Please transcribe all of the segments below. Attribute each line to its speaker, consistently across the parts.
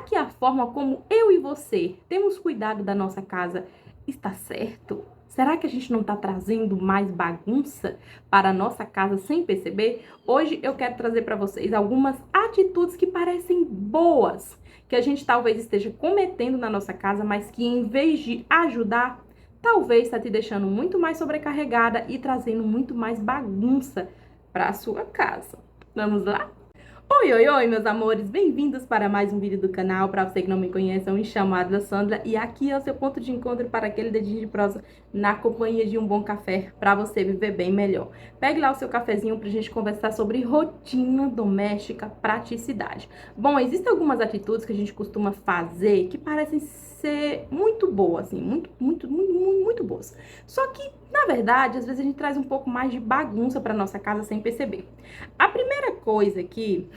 Speaker 1: será que a forma como eu e você temos cuidado da nossa casa está certo? Será que a gente não está trazendo mais bagunça para a nossa casa sem perceber? Hoje eu quero trazer para vocês algumas atitudes que parecem boas, que a gente talvez esteja cometendo na nossa casa, mas que em vez de ajudar, talvez está te deixando muito mais sobrecarregada e trazendo muito mais bagunça para a sua casa. Vamos lá? Oi, oi, oi, meus amores, bem-vindos para mais um vídeo do canal. Para você que não me conhece, eu me chamo Adla Sandra e aqui é o seu ponto de encontro para aquele dedinho de prosa na companhia de um bom café para você viver bem melhor. Pegue lá o seu cafezinho para a gente conversar sobre rotina doméstica, praticidade. Bom, existem algumas atitudes que a gente costuma fazer que parecem ser muito boas, assim, muito boas. Só que, na verdade, às vezes a gente traz um pouco mais de bagunça para nossa casa sem perceber. A primeira coisa que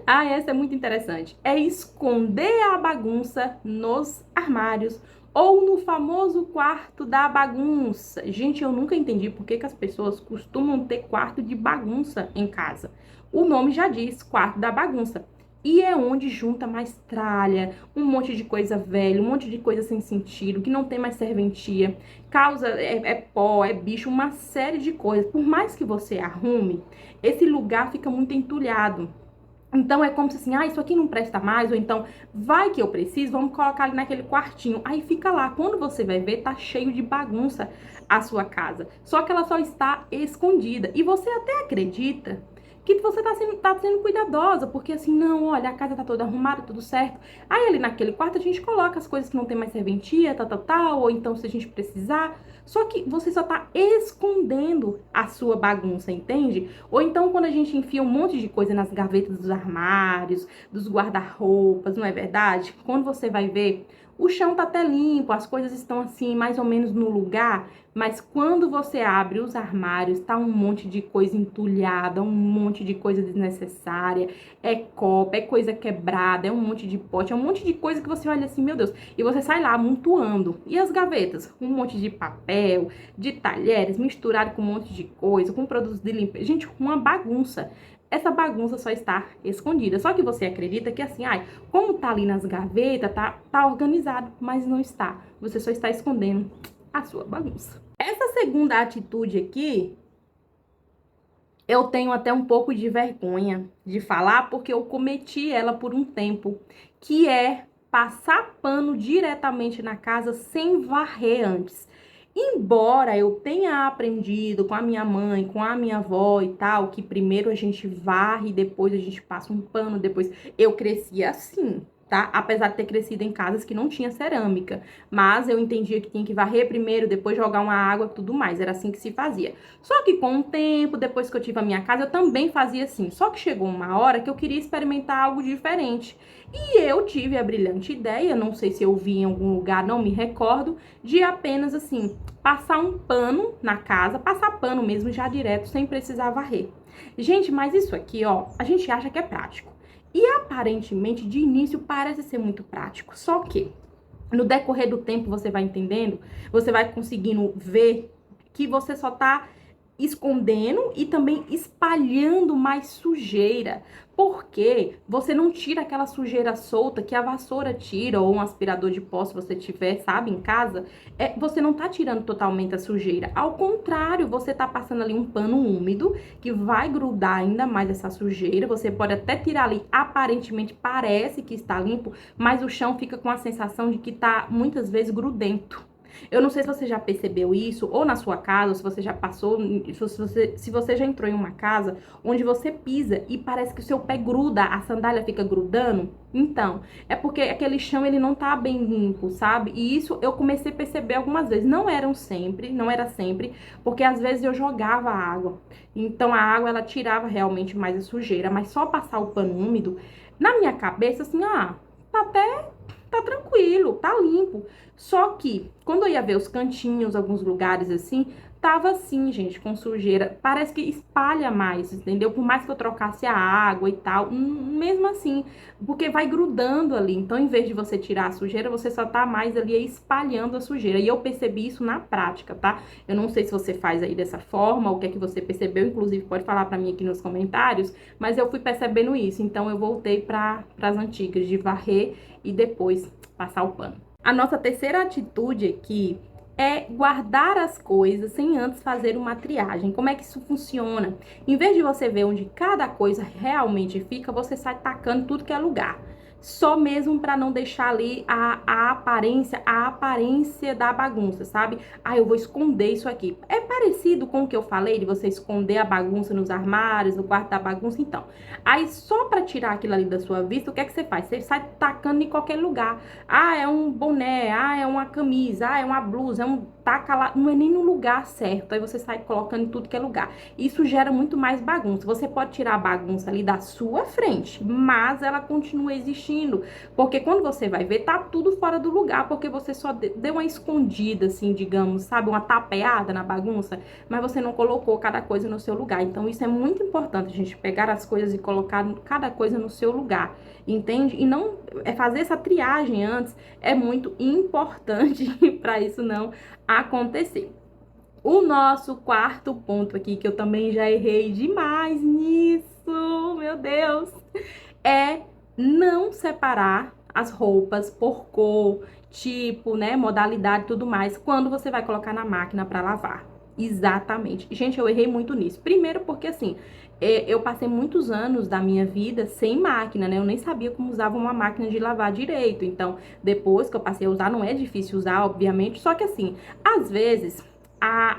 Speaker 1: essa é muito interessante. É esconder a bagunça nos armários ou no famoso quarto da bagunça. Gente, eu nunca entendi por que as pessoas costumam ter quarto de bagunça em casa. O nome já diz, quarto da bagunça. E é onde junta mais tralha, um monte de coisa velha, um monte de coisa sem sentido, que não tem mais serventia, causa, é pó, é bicho, uma série de coisas. Por mais que você arrume, esse lugar fica muito entulhado. Então é como se assim, isso aqui não presta mais, ou então, vai que eu preciso, vamos colocar ali naquele quartinho. Aí fica lá, quando você vai ver, tá cheio de bagunça a sua casa. Só que ela só está escondida. E você até acredita que você tá sendo cuidadosa, porque assim, não, olha, a casa tá toda arrumada, tudo certo. Aí ali naquele quarto a gente coloca as coisas que não tem mais serventia, tal, ou então se a gente precisar. Só que você só tá escondendo a sua bagunça, entende? Ou então quando a gente enfia um monte de coisa nas gavetas dos armários, dos guarda-roupas, não é verdade? Quando você vai ver, o chão tá até limpo, as coisas estão assim, mais ou menos no lugar, mas quando você abre os armários, tá um monte de coisa entulhada, um monte de coisa desnecessária, é copo, é coisa quebrada, é um monte de pote, é um monte de coisa que você olha assim, meu Deus, e você sai lá amontoando. E as gavetas? Um monte de papel, de talheres, misturado com um monte de coisa, com produtos de limpeza. Gente, uma bagunça. Essa bagunça só está escondida. Só que você acredita que assim, como tá ali nas gavetas, tá organizado, mas não está. Você só está escondendo a sua bagunça. Essa segunda atitude aqui, eu tenho até um pouco de vergonha de falar, porque eu cometi ela por um tempo, que é passar pano diretamente na casa sem varrer antes. Embora eu tenha aprendido com a minha mãe, com a minha avó e tal, que primeiro a gente varre, depois a gente passa um pano, depois eu cresci assim, tá? Apesar de ter crescido em casas que não tinha cerâmica, mas eu entendia que tinha que varrer primeiro, depois jogar uma água e tudo mais, era assim que se fazia. Só que com o tempo, depois que eu tive a minha casa, eu também fazia assim. Só que chegou uma hora que eu queria experimentar algo diferente. E eu tive a brilhante ideia, não sei se eu vi em algum lugar, não me recordo, de apenas assim, passar um pano na casa, passar pano mesmo já direto, sem precisar varrer. Gente, mas isso aqui, ó, a gente acha que é prático. E aparentemente, de início, parece ser muito prático. Só que, no decorrer do tempo, você vai entendendo, você vai conseguindo ver que você só tá escondendo e também espalhando mais sujeira. Porque você não tira aquela sujeira solta que a vassoura tira, ou um aspirador de pó, se você tiver, sabe, em casa. Você não tá tirando totalmente a sujeira. Ao contrário, você tá passando ali um pano úmido que vai grudar ainda mais essa sujeira. Você pode até tirar ali, aparentemente parece que está limpo, mas o chão fica com a sensação de que tá muitas vezes grudento. Eu não sei se você já percebeu isso, ou na sua casa, ou se você já passou, se você já entrou em uma casa onde você pisa e parece que o seu pé gruda, a sandália fica grudando. Então, é porque aquele chão ele não tá bem limpo, sabe? E isso eu comecei a perceber algumas vezes. Não era sempre, porque às vezes eu jogava água. Então a água ela tirava realmente mais a sujeira, mas só passar o pano úmido, na minha cabeça assim, tá tranquilo, tá limpo. Só que, quando eu ia ver os cantinhos, alguns lugares assim, tava assim, gente, com sujeira. Parece que espalha mais, entendeu? Por mais que eu trocasse a água e tal, mesmo assim, porque vai grudando ali. Então, em vez de você tirar a sujeira, você só tá mais ali espalhando a sujeira. E eu percebi isso na prática, tá? Eu não sei se você faz aí dessa forma, o que é que você percebeu, inclusive pode falar pra mim aqui nos comentários, mas eu fui percebendo isso. Então, eu voltei para as antigas, de varrer e depois passar o pano. A nossa terceira atitude aqui é guardar as coisas sem antes fazer uma triagem. Como é que isso funciona? Em vez de você ver onde cada coisa realmente fica, você sai tacando tudo que é lugar. Só mesmo para não deixar ali a aparência da bagunça, sabe? Ah, eu vou esconder isso aqui. É parecido com o que eu falei de você esconder a bagunça nos armários, no quarto da bagunça, então. Aí só para tirar aquilo ali da sua vista, o que é que você faz? Você sai tacando em qualquer lugar. Ah, é um boné, ah, é uma camisa, ah, é uma blusa, é um taca lá, não é nem no lugar certo. Aí você sai colocando em tudo que é lugar. Isso gera muito mais bagunça. Você pode tirar a bagunça ali da sua frente, mas ela continua existindo, porque quando você vai ver, tá tudo fora do lugar, porque você só deu uma escondida, assim, digamos, sabe, uma tapeada na bagunça, mas você não colocou cada coisa no seu lugar. Então isso é muito importante, a gente pegar as coisas e colocar cada coisa no seu lugar, entende? E não fazer essa triagem antes é muito importante para isso não acontecer. O nosso quarto ponto aqui, que eu também já errei demais nisso, meu Deus, é não separar as roupas por cor, tipo, né, modalidade e tudo mais, quando você vai colocar na máquina para lavar. Exatamente. Gente, eu errei muito nisso. Primeiro porque, assim, eu passei muitos anos da minha vida sem máquina, né? Eu nem sabia como usava uma máquina de lavar direito. Então, depois que eu passei a usar, não é difícil usar, obviamente. Só que, assim, às vezes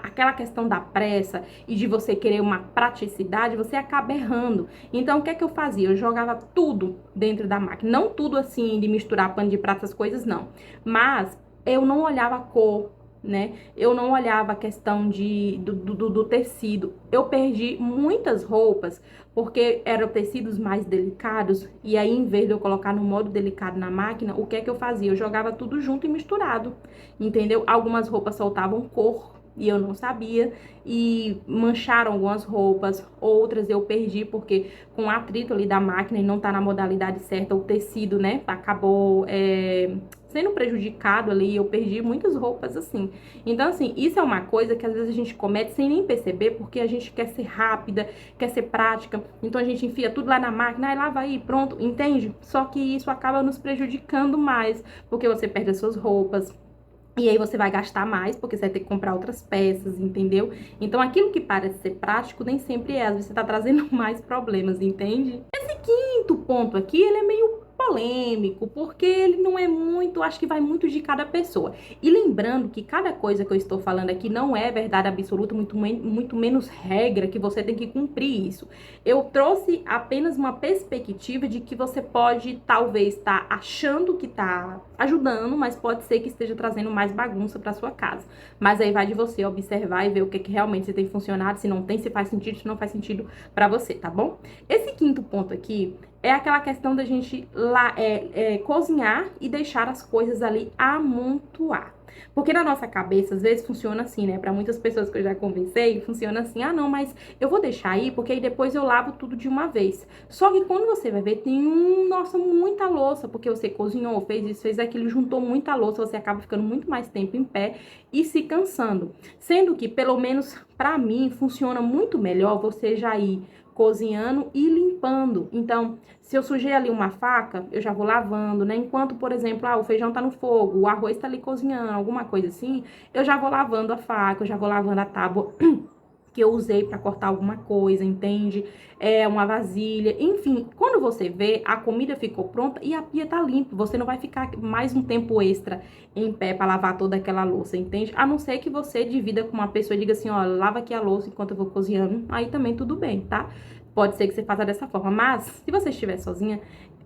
Speaker 1: aquela questão da pressa e de você querer uma praticidade, você acaba errando. Então, o que é que eu fazia? Eu jogava tudo dentro da máquina. Não tudo assim, de misturar pano de prato, essas coisas, não. Mas eu não olhava a cor, né? Eu não olhava a questão do tecido. Eu perdi muitas roupas porque eram tecidos mais delicados. E aí, em vez de eu colocar no modo delicado na máquina, o que é que eu fazia? Eu jogava tudo junto e misturado, entendeu? Algumas roupas soltavam cor e eu não sabia, e mancharam algumas roupas, outras eu perdi porque com o atrito ali da máquina e não tá na modalidade certa, o tecido, né, acabou sendo prejudicado ali, eu perdi muitas roupas assim. Então, assim, isso é uma coisa que às vezes a gente comete sem nem perceber, porque a gente quer ser rápida, quer ser prática, então a gente enfia tudo lá na máquina, aí lava aí, pronto, entende? Só que isso acaba nos prejudicando mais, porque você perde as suas roupas, e aí você vai gastar mais, porque você vai ter que comprar outras peças, entendeu? Então, aquilo que parece ser prático, nem sempre é. Às vezes você tá trazendo mais problemas, entende? Esse quinto ponto aqui, ele é meio polêmico, porque ele não é muito, acho que vai muito de cada pessoa. E lembrando que cada coisa que eu estou falando aqui não é verdade absoluta, muito menos regra que você tem que cumprir isso. Eu trouxe apenas uma perspectiva de que você pode, talvez, estar achando que tá ajudando, mas pode ser que esteja trazendo mais bagunça para sua casa. Mas aí vai de você observar e ver o que realmente você tem funcionado, se não tem, se faz sentido, se não faz sentido para você, tá bom? Esse quinto ponto aqui é aquela questão da gente lá, cozinhar e deixar as coisas ali amontoar. Porque na nossa cabeça, às vezes, funciona assim, né? Para muitas pessoas que eu já conversei, funciona assim: ah, não, mas eu vou deixar aí, porque aí depois eu lavo tudo de uma vez. Só que quando você vai ver, tem nossa, muita louça, porque você cozinhou, fez isso, fez aquilo, juntou muita louça, você acaba ficando muito mais tempo em pé e se cansando. Sendo que, pelo menos para mim, funciona muito melhor você já ir cozinhando e limpando. Então, se eu sujei ali uma faca, eu já vou lavando, né? Enquanto, por exemplo, o feijão tá no fogo, o arroz tá ali cozinhando, alguma coisa assim, eu já vou lavando a faca, eu já vou lavando a tábua que eu usei para cortar alguma coisa, entende? Uma vasilha, enfim, quando você vê, a comida ficou pronta e a pia tá limpa, você não vai ficar mais um tempo extra em pé para lavar toda aquela louça, entende? A não ser que você divida com uma pessoa e diga assim, ó, lava aqui a louça enquanto eu vou cozinhando, aí também tudo bem, tá? Pode ser que você faça dessa forma, mas se você estiver sozinha,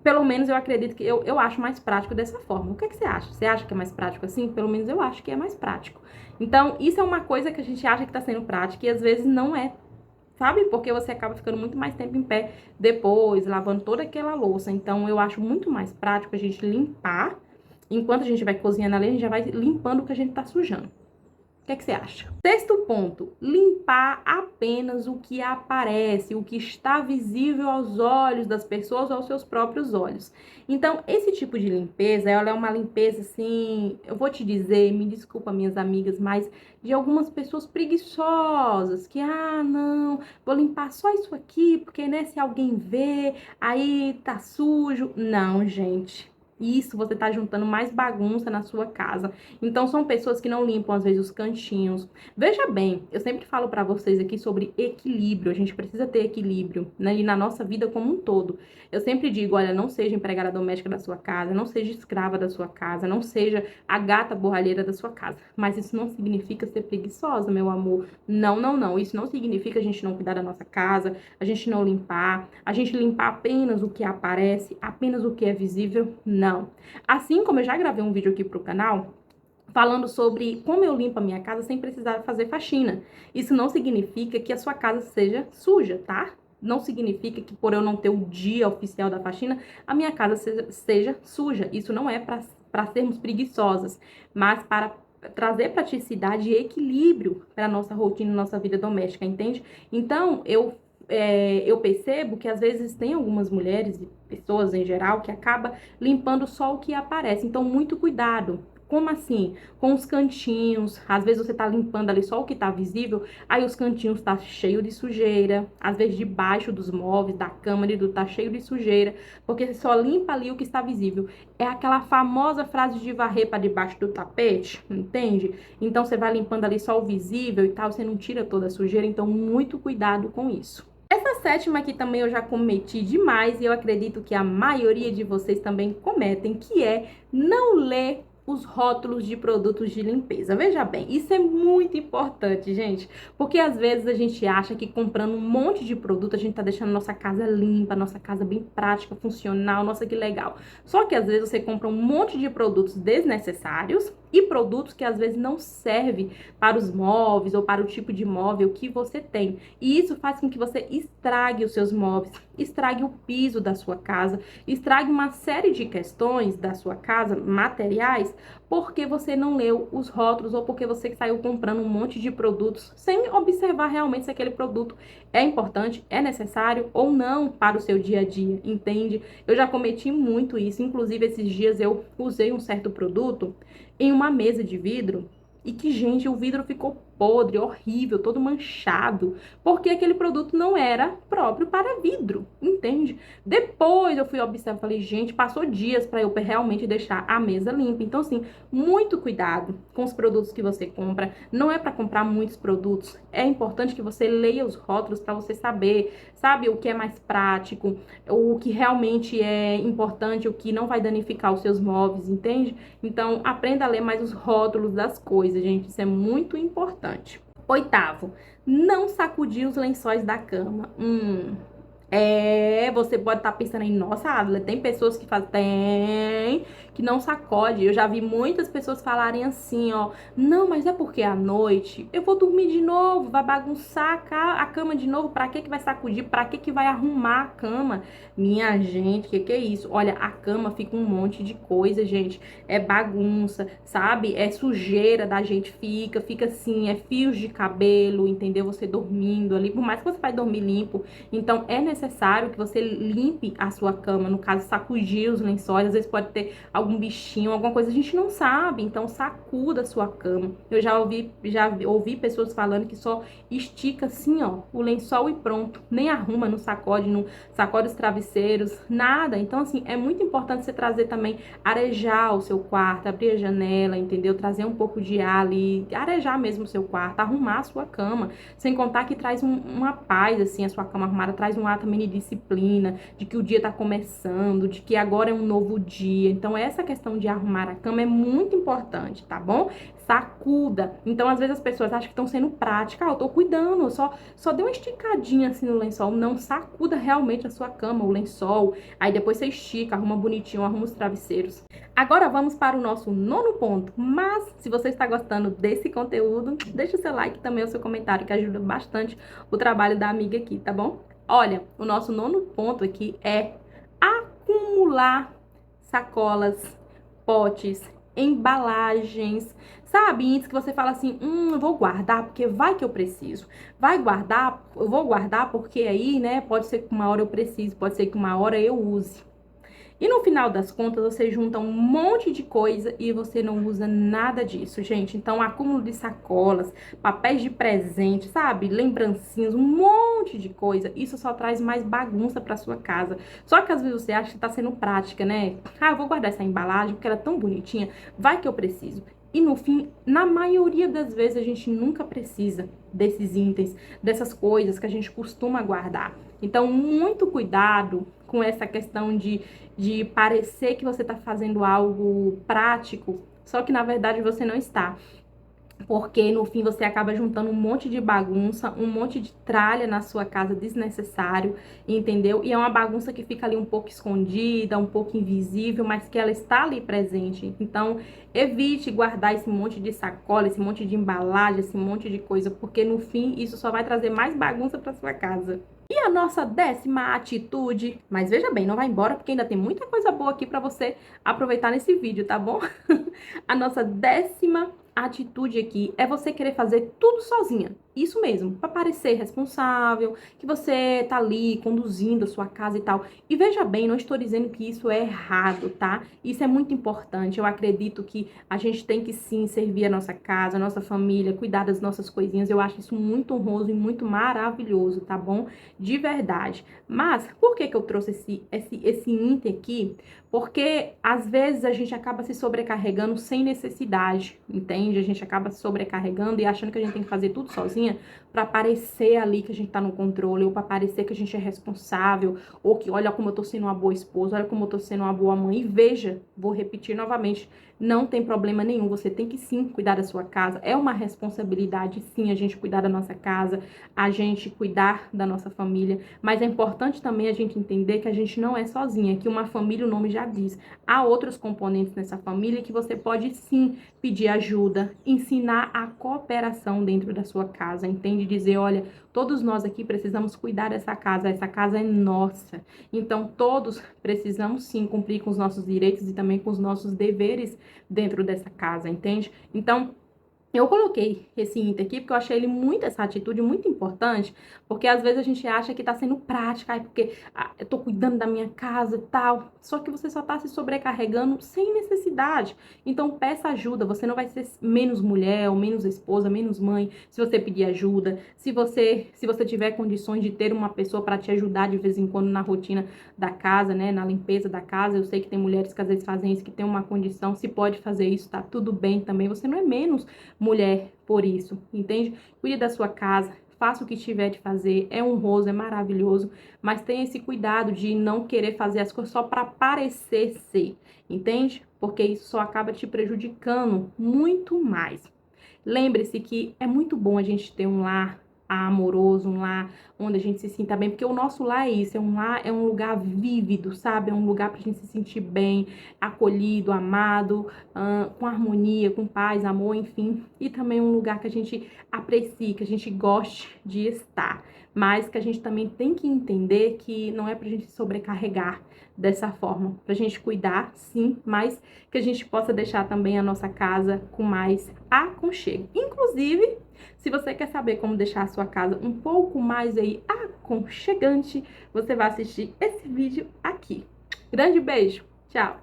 Speaker 1: pelo menos eu acredito que eu acho mais prático dessa forma. O que é que você acha? Você acha que é mais prático assim? Pelo menos eu acho que é mais prático. Então, isso é uma coisa que a gente acha que tá sendo prática e às vezes não é, sabe? Porque você acaba ficando muito mais tempo em pé depois, lavando toda aquela louça. Então, eu acho muito mais prático a gente limpar, enquanto a gente vai cozinhando ali, a gente já vai limpando o que a gente tá sujando. O que é que você acha? Sexto ponto, limpar apenas o que aparece, o que está visível aos olhos das pessoas ou aos seus próprios olhos. Então, esse tipo de limpeza, ela é uma limpeza assim, eu vou te dizer, me desculpa minhas amigas, mas de algumas pessoas preguiçosas, que, não, vou limpar só isso aqui, porque, né, se alguém vê, aí tá sujo. Não, gente. Isso, você tá juntando mais bagunça na sua casa. Então, são pessoas que não limpam, às vezes, os cantinhos. Veja bem, eu sempre falo pra vocês aqui sobre equilíbrio. A gente precisa ter equilíbrio, né? E na nossa vida como um todo. Eu sempre digo, olha, não seja empregada doméstica da sua casa, não seja escrava da sua casa, não seja a gata borralheira da sua casa. Mas isso não significa ser preguiçosa, meu amor. Não, não, não. Isso não significa a gente não cuidar da nossa casa, a gente não limpar, a gente limpar apenas o que aparece, apenas o que é visível. Não. Assim como eu já gravei um vídeo aqui pro canal, falando sobre como eu limpo a minha casa sem precisar fazer faxina. Isso não significa que a sua casa seja suja, tá? Não significa que por eu não ter o dia oficial da faxina, a minha casa seja suja. Isso não é para sermos preguiçosas, mas para trazer praticidade e equilíbrio para a nossa rotina, nossa vida doméstica, entende? Então, eu percebo que às vezes tem algumas mulheres e pessoas em geral que acaba limpando só o que aparece. Então, muito cuidado. Como assim? Com os cantinhos, às vezes você tá limpando ali só o que tá visível, aí os cantinhos tá cheio de sujeira, às vezes debaixo dos móveis, da cama, tá cheio de sujeira, porque você só limpa ali o que está visível. É aquela famosa frase de varrer para debaixo do tapete, entende? Então você vai limpando ali só o visível e tal, você não tira toda a sujeira, então muito cuidado com isso. Essa sétima aqui também eu já cometi demais e eu acredito que a maioria de vocês também cometem, que é não ler os rótulos de produtos de limpeza. Veja bem, isso é muito importante, gente, porque às vezes a gente acha que comprando um monte de produto a gente tá deixando nossa casa limpa, nossa casa bem prática, funcional, nossa que legal. Só que às vezes você compra um monte de produtos desnecessários e produtos que às vezes não servem para os móveis ou para o tipo de móvel que você tem. E isso faz com que você estrague os seus móveis, estrague o piso da sua casa, estrague uma série de questões da sua casa, materiais, porque você não leu os rótulos ou porque você saiu comprando um monte de produtos sem observar realmente se aquele produto é importante, é necessário ou não para o seu dia a dia, entende? Eu já cometi muito isso, inclusive esses dias eu usei um certo produto em uma mesa de vidro e que, gente, o vidro ficou podre, horrível, todo manchado, porque aquele produto não era próprio para vidro, entende? Depois eu fui observar, falei, gente, passou dias para eu realmente deixar a mesa limpa. Então, assim, muito cuidado com os produtos que você compra. Não é para comprar muitos produtos. É importante que você leia os rótulos para você saber, sabe, o que é mais prático, o que realmente é importante, o que não vai danificar os seus móveis, entende? Então, aprenda a ler mais os rótulos das coisas, gente. Isso é muito importante. Oitavo, não sacudir os lençóis da cama. Você pode estar pensando aí, nossa, Adler, tem pessoas que fazem, tem, que não sacode. Eu já vi muitas pessoas falarem assim, ó, não, mas é porque à noite eu vou dormir de novo, vai bagunçar a cama de novo, pra que vai sacudir, pra que vai arrumar a cama? Minha gente, que é isso? Olha, a cama fica um monte de coisa, gente, é bagunça, sabe? É sujeira da gente, fica assim, é fios de cabelo, entendeu? Você dormindo ali, por mais que você vai dormir limpo, então é necessário que você limpe a sua cama, no caso, sacudir os lençóis, às vezes pode ter algum bichinho, alguma coisa, a gente não sabe, então sacuda a sua cama. Eu já ouvi pessoas falando que só estica assim, ó, o lençol e pronto, nem arruma, não sacode os travesseiros, nada. Então, assim, é muito importante você trazer também, arejar o seu quarto, abrir a janela, entendeu? Trazer um pouco de ar ali, arejar mesmo o seu quarto, arrumar a sua cama, sem contar que traz uma paz, assim, a sua cama arrumada, traz um ar também de disciplina, de que o dia tá começando, de que agora é um novo dia. Então, essa questão de arrumar a cama é muito importante, tá bom? Sacuda. Então, às vezes as pessoas acham que estão sendo práticas, eu tô cuidando, eu só dei uma esticadinha assim no lençol. Não, sacuda realmente a sua cama, o lençol. Aí depois você estica, arruma bonitinho, arruma os travesseiros. Agora vamos para o nosso nono ponto. Mas, se você está gostando desse conteúdo, deixa o seu like também, o seu comentário, que ajuda bastante o trabalho da amiga aqui, tá bom? Olha, o nosso nono ponto aqui é acumular sacolas, potes, embalagens, Sabe, índice que você fala assim, eu vou guardar porque vai que eu preciso. Vai guardar, eu vou guardar porque aí, né, pode ser que uma hora eu precise, pode ser que uma hora eu use. E no final das contas, você junta um monte de coisa e você não usa nada disso, gente. Então, acúmulo de sacolas, papéis de presente, sabe? Lembrancinhas, um monte de coisa. Isso só traz mais bagunça para sua casa. Só que às vezes você acha que tá sendo prática, né? Ah, eu vou guardar essa embalagem porque ela é tão bonitinha. Vai que eu preciso. E no fim, na maioria das vezes, a gente nunca precisa desses itens, dessas coisas que a gente costuma guardar. Então, muito cuidado com essa questão de parecer que você está fazendo algo prático, só que na verdade você não está. Porque no fim você acaba juntando um monte de bagunça, um monte de tralha na sua casa desnecessário, entendeu? E é uma bagunça que fica ali um pouco escondida, um pouco invisível, mas que ela está ali presente. Então, evite guardar esse monte de sacola, esse monte de embalagem, esse monte de coisa, porque no fim isso só vai trazer mais bagunça para sua casa. E a nossa 10ª atitude, mas veja bem, não vai embora porque ainda tem muita coisa boa aqui para você aproveitar nesse vídeo, tá bom? A nossa 10ª atitude aqui é você querer fazer tudo sozinha. Isso mesmo, para parecer responsável, que você tá ali conduzindo a sua casa e tal. E veja bem, não estou dizendo que isso é errado, tá? Isso é muito importante. Eu acredito que a gente tem que sim servir a nossa casa, a nossa família, cuidar das nossas coisinhas. Eu acho isso muito honroso e muito maravilhoso, tá bom? De verdade. Mas por que que eu trouxe esse item aqui? Porque às vezes a gente acaba se sobrecarregando sem necessidade, entende? A gente acaba se sobrecarregando e achando que a gente tem que fazer tudo sozinha para parecer ali que a gente tá no controle, ou para parecer que a gente é responsável, ou que olha como eu tô sendo uma boa esposa, olha como eu tô sendo uma boa mãe. E veja, vou repetir novamente, não tem problema nenhum, você tem que sim cuidar da sua casa. É uma responsabilidade sim a gente cuidar da nossa casa, a gente cuidar da nossa família, mas é importante também a gente entender que a gente não é sozinha, que uma família, o nome já diz, há outros componentes nessa família que você pode sim pedir ajuda, ensinar a cooperação dentro da sua casa, entende? Dizer, olha, todos nós aqui precisamos cuidar dessa casa é nossa, então todos precisamos sim cumprir com os nossos direitos e também com os nossos deveres dentro dessa casa, entende? Então, eu coloquei esse item aqui porque eu achei essa atitude muito importante, porque às vezes a gente acha que tá sendo prática, porque eu tô cuidando da minha casa e tal, só que você só tá se sobrecarregando sem necessidade. Então peça ajuda, você não vai ser menos mulher, ou menos esposa, menos mãe, se você pedir ajuda, se você tiver condições de ter uma pessoa para te ajudar de vez em quando na rotina da casa, né, na limpeza da casa. Eu sei que tem mulheres que às vezes fazem isso, que tem uma condição, se pode fazer isso, tá tudo bem também, você não é menos mulher por isso, entende? Cuide da sua casa, faça o que tiver de fazer, é honroso, é maravilhoso, mas tenha esse cuidado de não querer fazer as coisas só para parecer ser, entende? Porque isso só acaba te prejudicando muito mais. Lembre-se que é muito bom a gente ter um lar amoroso, um lar onde a gente se sinta bem, porque o nosso lar é isso, é um lugar vívido, sabe? É um lugar pra gente se sentir bem, acolhido, amado, com harmonia, com paz, amor, enfim. E também um lugar que a gente aprecie, que a gente goste de estar. Mas que a gente também tem que entender que não é pra gente sobrecarregar dessa forma. Pra gente cuidar, sim, mas que a gente possa deixar também a nossa casa com mais aconchego. Inclusive, se você quer saber como deixar a sua casa um pouco mais aí aconchegante, você vai assistir esse vídeo aqui. Grande beijo, tchau!